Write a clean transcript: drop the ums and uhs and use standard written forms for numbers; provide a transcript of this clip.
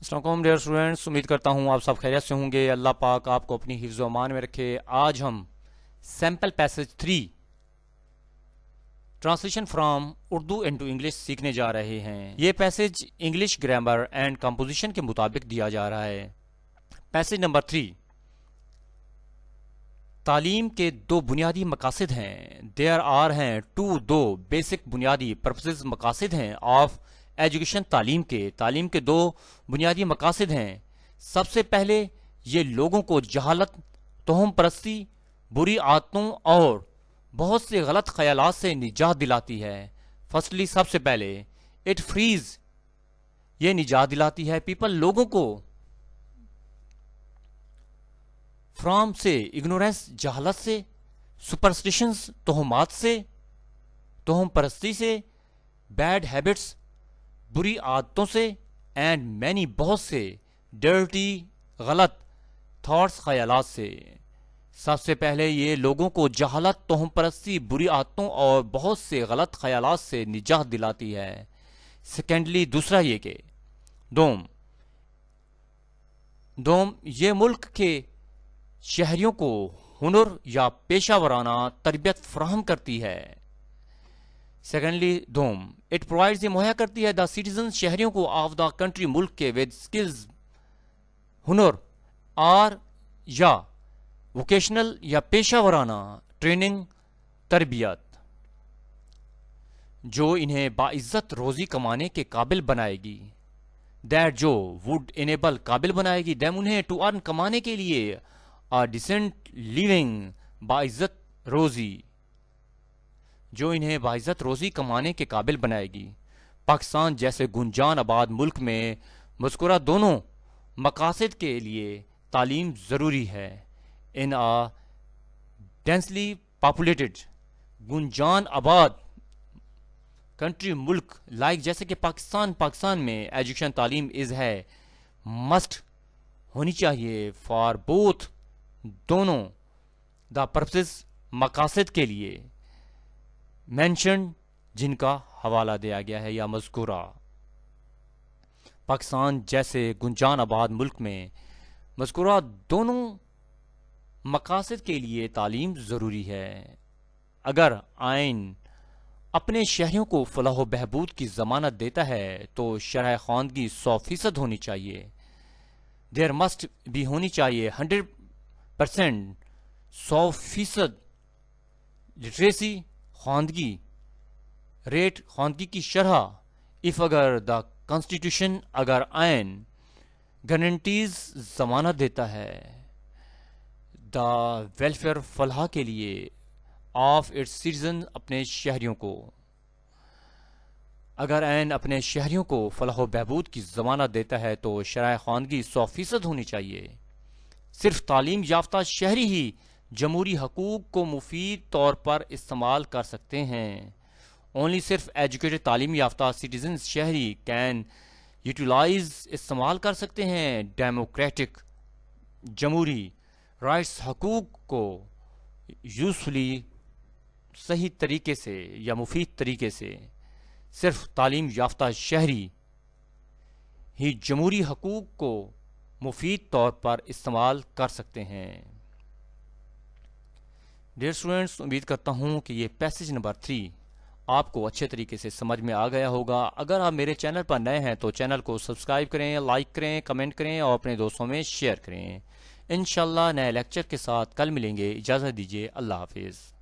السلام علیکم dear students, امید کرتا ہوں آپ سب خیریت سے ہوں گے۔ اللہ پاک آپ کو اپنی حفظ و امان میں رکھے۔ آج ہم sample passage 3 translation from Urdu into English سیکھنے جا رہے ہیں۔ یہ passage English grammar and composition کے مطابق دیا جا رہا ہے۔ پیسج نمبر 3، تعلیم کے دو بنیادی مقاصد ہیں۔ دیر آر ہیں دو بیسک بنیادی پرپسز مقاصد ہیں آف ایجوکیشن تعلیم کے دو بنیادی مقاصد ہیں۔ سب سے پہلے یہ لوگوں کو جہالت، توہم پرستی، بری عادتوں اور بہت سے غلط خیالات سے نجات دلاتی ہے۔ فرسٹلی، سب سے پہلے اٹ فریز، یہ نجات دلاتی ہے پیپل، لوگوں کو، فرام سے اگنورینس، جہالت سے، سپرسٹیشنز، توہمات سے، توہم پرستی سے، بیڈ ہیبٹس، بری عادتوں سے، اینڈ مینی، بہت سے، ڈرٹی، غلط، تھاٹس، خیالات سے۔ سب سے پہلے یہ لوگوں کو جہالت، توہم پرستی، بری عادتوں اور بہت سے غلط خیالات سے نجات دلاتی ہے۔ سیکنڈلی، دوسرا یہ کہ دوم یہ ملک کے شہریوں کو ہنر یا پیشہ ورانہ تربیت فراہم کرتی ہے۔ سیکنڈلی، اٹ پرووائڈز، یہ مہیا کرتی ہے دا سٹیزنز، شہریوں کو، آف دا کنٹری، ملک کے، ود اسکلز، ہنر، آر یا ووکیشنل یا پیشہ ورانہ ٹریننگ، تربیت، جو انہیں باعزت روزی کمانے کے قابل بنائے گی۔ دیٹ، جو وڈ انیبل، قابل بنائے گی، دیم، انہیں، ٹو ارن، کمانے کے لیے، ڈیسنٹ لیونگ، باعزت روزی، جو انہیں باعزت روزی کمانے کے قابل بنائے گی۔ پاکستان جیسے گنجان آباد ملک میں مذکورہ دونوں مقاصد کے لیے تعلیم ضروری ہے۔ ان آ ڈینسلی پاپولیٹڈ، گنجان آباد کنٹری، ملک، لائک جیسے کہ پاکستان میں ایجوکیشن، تعلیم از ہے، مسٹ، ہونی چاہیے، فار بوتھ، دونوں، دا پرپسز، مقاصد کے لیے، مینشن، جن کا حوالہ دیا گیا ہے یا مذکورہ۔ پاکستان جیسے گنجان آباد ملک میں مذکورہ دونوں مقاصد کے لیے تعلیم ضروری ہے۔ اگر آئین اپنے شہریوں کو فلاح و بہبود کی ضمانت دیتا ہے تو شرح خواندگی 100% ہونی چاہیے۔ دیر مسٹ بھی ہونی چاہیے 100%، 100% لٹریسی، خواندگی ریٹ، خواندگی کی شرح، اف، اگر، دا کانسٹیٹیوشن، اگر آئین، گارنٹیز، ضمانت دیتا ہے، دا ویلفیئر، فلاح کے لیے، آف اٹس سٹیزن، اپنے شہریوں کو، اگر آئین اپنے شہریوں کو فلاح و بہبود کی ضمانت دیتا ہے تو شرح خواندگی 100% ہونی چاہیے۔ صرف تعلیم یافتہ شہری ہی جمہوری حقوق کو مفید طور پر استعمال کر سکتے ہیں۔ اونلی، صرف ایجوکیٹڈ، تعلیم یافتہ سٹیزنز، شہری، کین یوٹیلائز، استعمال کر سکتے ہیں، ڈیموکریٹک، جمہوری، رائٹس، حقوق کو، یوزفلی، صحیح طریقے سے یا مفید طریقے سے۔ صرف تعلیم یافتہ شہری ہی جمہوری حقوق کو مفید طور پر استعمال کر سکتے ہیں۔ ڈیئر اسٹوڈینٹس، امید کرتا ہوں کہ یہ پیسج نمبر 3 آپ کو اچھے طریقے سے سمجھ میں آ گیا ہوگا۔ اگر آپ میرے چینل پر نئے ہیں تو چینل کو سبسکرائب کریں، لائک کریں، کمنٹ کریں اور اپنے دوستوں میں شیئر کریں۔ انشاءاللہ نئے لیکچر کے ساتھ کل ملیں گے۔ اجازت دیجیے، اللہ حافظ۔